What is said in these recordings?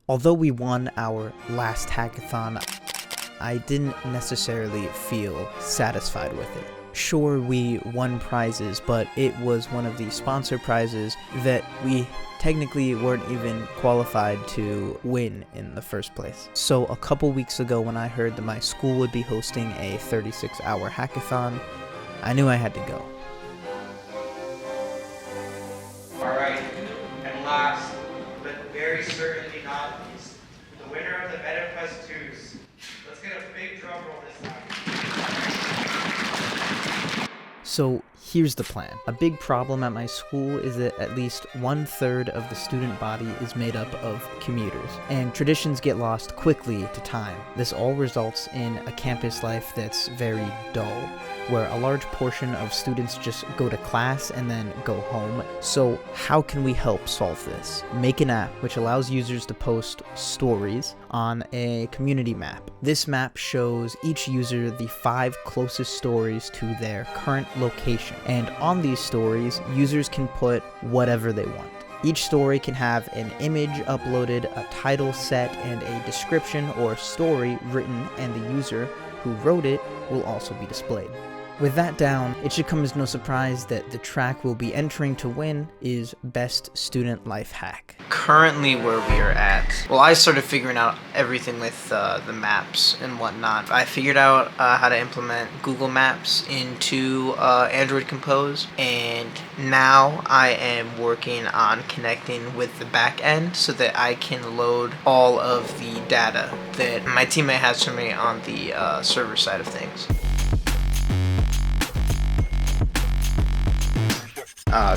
Although we won our last hackathon, I didn't necessarily feel satisfied with it. Sure, we won prizes, but it was one of the sponsor prizes that we technically weren't even qualified to win in the first place. So a couple weeks ago, when I heard that my school would be hosting a 36-hour hackathon, I knew I had to go. Alright, and last, but very certainly not least, the winner of the MetaQuest 2s. Let's get a big drum roll this time. So here's the plan. A big problem at my school is that at least 1/3 of the student body is made up of commuters, and traditions get lost quickly to time. This all results in a campus life that's very dull, where a large portion of students just go to class and then go home. So how can we help solve this? Make an app which allows users to post stories on a community map. This map shows each user the 5 closest stories to their current location, and on these stories, users can put whatever they want. Each story can have an image uploaded, a title set, and a description or story written, and the user who wrote it will also be displayed. With that down, it should come as no surprise that the track we'll be entering to win is Best Student Life Hack. Currently where we are at, well, I started figuring out everything with the maps and whatnot. I figured out how to implement Google Maps into Android Compose, and now I am working on connecting with the backend so that I can load all of the data that my teammate has for me on the server side of things.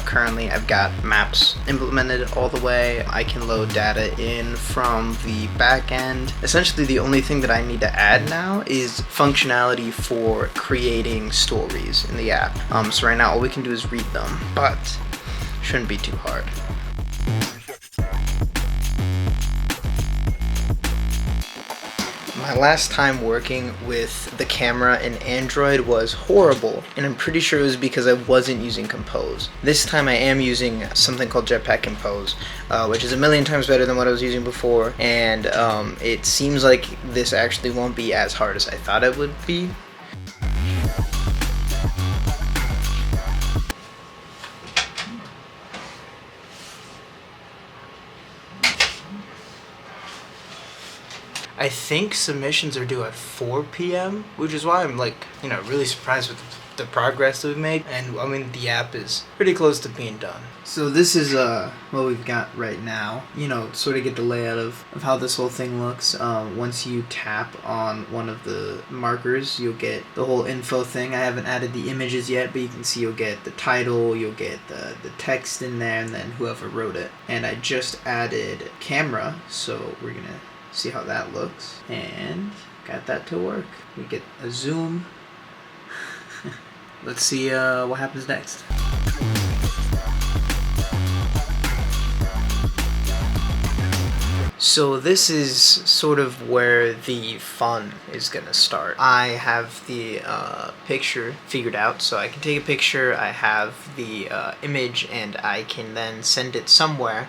Currently I've got maps implemented all the way. I can load data in from the back end. Essentially the only thing that I need to add now is functionality for creating stories in the app. So right now all we can do is read them, but shouldn't be too hard. My last time working with the camera in Android was horrible, and I'm pretty sure it was because I wasn't using Compose. This time I am using something called Jetpack Compose, which is 1,000,000 times better than what I was using before, and it seems like this actually won't be as hard as I thought it would be. I think submissions are due at 4 p.m., which is why I'm really surprised with the progress that we've made. And I mean, the app is pretty close to being done. So this is what we've got right now. Sort of get the layout of how this whole thing looks. Once you tap on one of the markers, you'll get the whole info thing. I haven't added the images yet, but you can see you'll get the title, you'll get the text in there, and then whoever wrote it. And I just added camera, so we're gonna see how that looks, and got that to work. We get a zoom. Let's see what happens next. So this is sort of where the fun is gonna start. I have the picture figured out, so I can take a picture, I have the image, and I can then send it somewhere.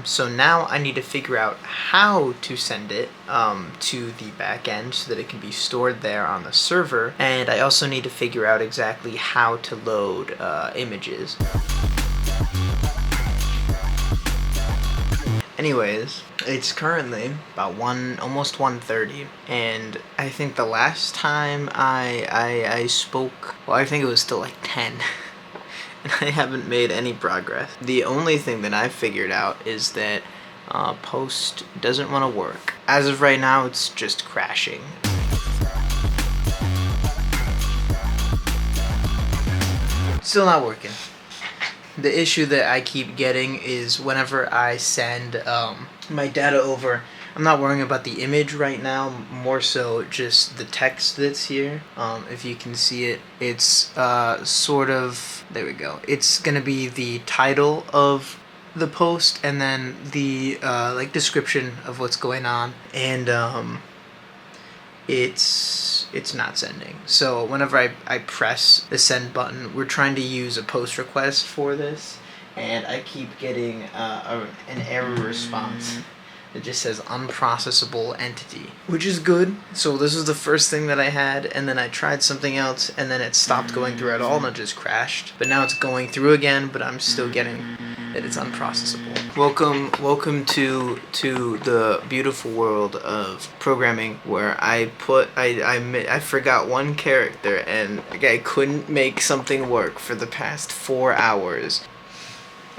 So now I need to figure out how to send it to the back end so that it can be stored there on the server, and I also need to figure out exactly how to load images. Anyways, it's currently about almost 1:30, and I think the last time I spoke, well, I think it was still like 10. And I haven't made any progress. The only thing that I've figured out is that Post doesn't want to work. As of right now, it's just crashing. Still not working. The issue that I keep getting is whenever I send my data over, I'm not worrying about the image right now, more so just the text that's here. If you can see it, it's sort of, there we go. It's gonna be the title of the post and then the description of what's going on, and it's not sending. So whenever I press the send button, we're trying to use a post request for this, and I keep getting an error response It just says unprocessable entity, which is good. So this was the first thing that I had, and then I tried something else, and then it stopped going through at all, and it just crashed. But now it's going through again, but I'm still getting that it's unprocessable. Welcome to the beautiful world of programming, where I forgot one character, and I couldn't make something work for the past 4 hours,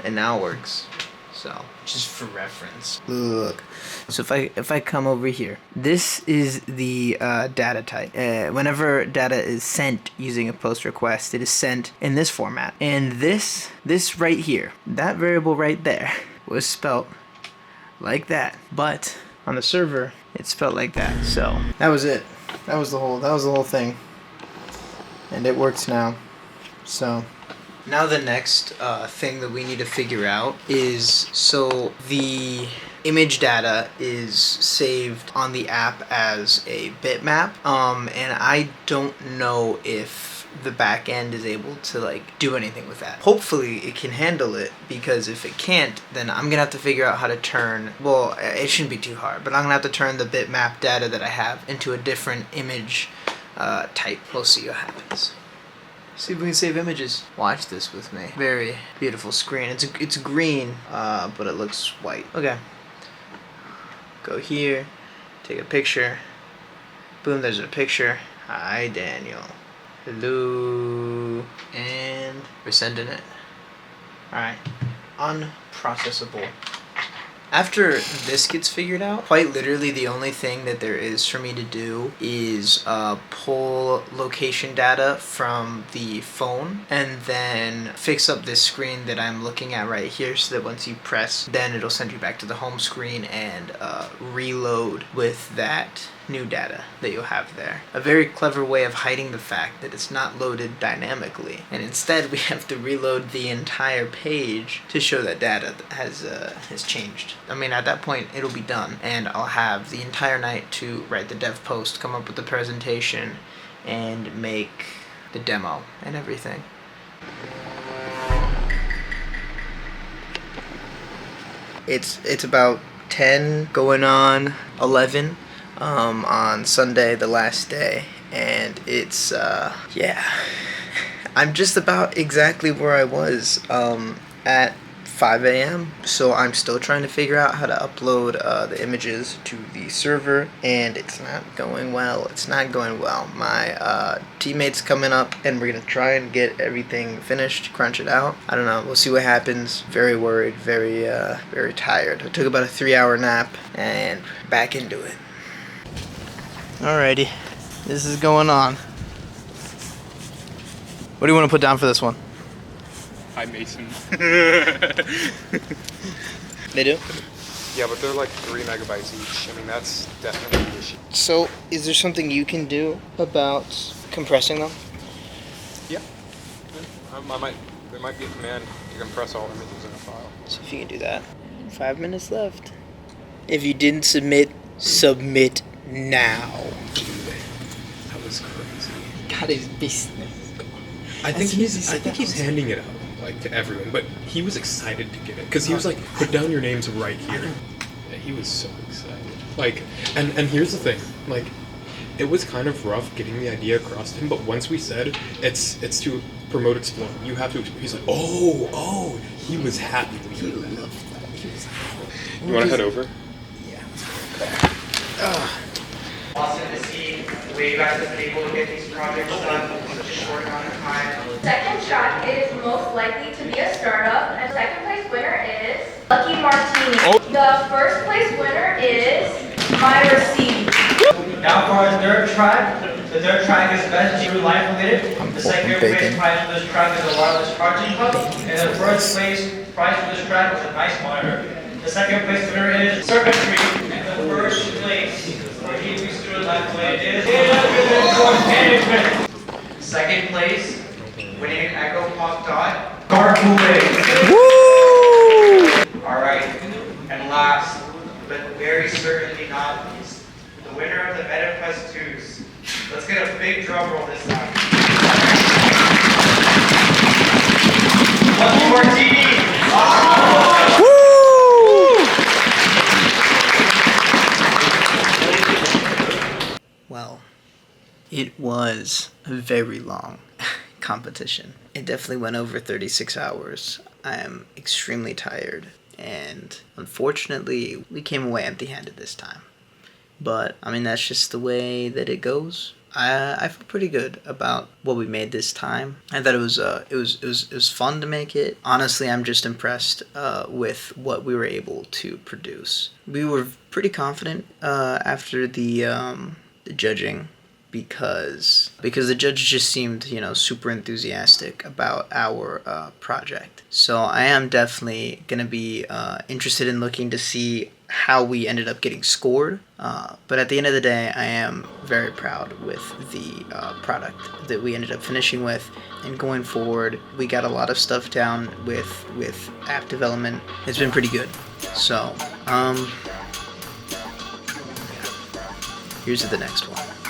and now it works. So, just for reference. Look. So if I come over here, this is the data type. Whenever data is sent using a post request, it is sent in this format. And this right here, that variable right there, was spelt like that. But on the server, it's spelt like that. So that was it. That was the whole thing. And it works now. So. Now the next thing that we need to figure out is, so the image data is saved on the app as a bitmap, and I don't know if the backend is able to like do anything with that. Hopefully it can handle it, because if it can't, then I'm gonna have to figure out how to turn, well, it shouldn't be too hard, but I'm gonna have to turn the bitmap data that I have into a different image type. We'll see what happens. See if we can save images. Watch this with me. Very beautiful screen. It's green, but it looks white. Okay. Go here, take a picture. Boom, there's a picture. Hi, Daniel. Hello. And we're sending it. Alright. Unprocessable. After this gets figured out, quite literally the only thing that there is for me to do is pull location data from the phone and then fix up this screen that I'm looking at right here, so that once you press, then it'll send you back to the home screen and reload with that new data that you'll have there. A very clever way of hiding the fact that it's not loaded dynamically, and instead we have to reload the entire page to show that data has changed. I mean, at that point it'll be done, and I'll have the entire night to write the dev post, come up with the presentation, and make the demo and everything. It's about 10 going on 11 on Sunday, the last day, and it's yeah, I'm just about exactly where I was at 5 a.m. So I'm still trying to figure out how to upload the images to the server, and it's not going well. My teammate's coming up, and we're gonna try and get everything finished, crunch it out. I don't know, we'll see what happens. Very worried, very tired. I took about a 3-hour nap and back into it. Alrighty, this is going on. What do you want to put down for this one? Hi, Mason. They do? Yeah, but they're like 3 megabytes each. I mean, that's definitely an issue. So, is there something you can do about compressing them? Yeah. There might be a command to compress all images in a file. So if you can do that. 5 minutes left. If you didn't submit now. That was crazy. Got his business. I think he's handing it out like to everyone, but he was excited to get it because he was like, "Put down your names right here." Yeah, he was so excited. Like, and here's the thing, like, it was kind of rough getting the idea across to him, but once we said it's to promote Explore, you have to. He's like, oh, he was happy to hear that. He was happy. You want to head over? Yeah. Awesome to see the way you guys have been able to get these projects done in such a short amount of time. Second shot is most likely to be a startup, and second place winner is Lucky Martini. Oh. The first place winner is Myra C. Now for our third track, the third track is Best True Life Related. The second place prize for this track is a wireless charging hub, and the first place prize for this track was a nice monitor. The second place winner is Circuitry, and the first place for Hebrew Student Life Related is Management. Second place, winning an Echo Pop Dot, Carpooling. Woo! Alright, and last, but very certainly not least, the winner of the MetaQuest 2s. Let's get a big drum roll this time. Lucky Martini! Awesome. Woo! It was a very long competition. It definitely went over 36 hours. I am extremely tired, and unfortunately, we came away empty-handed this time. But I mean, that's just the way that it goes. I feel pretty good about what we made this time. I thought it was fun to make it. Honestly, I'm just impressed with what we were able to produce. We were pretty confident after the judging, because the judge just seemed, super enthusiastic about our project. So I am definitely gonna be interested in looking to see how we ended up getting scored. But at the end of the day, I am very proud with the product that we ended up finishing with. And going forward, we got a lot of stuff down with app development. It's been pretty good. So, here's the next one.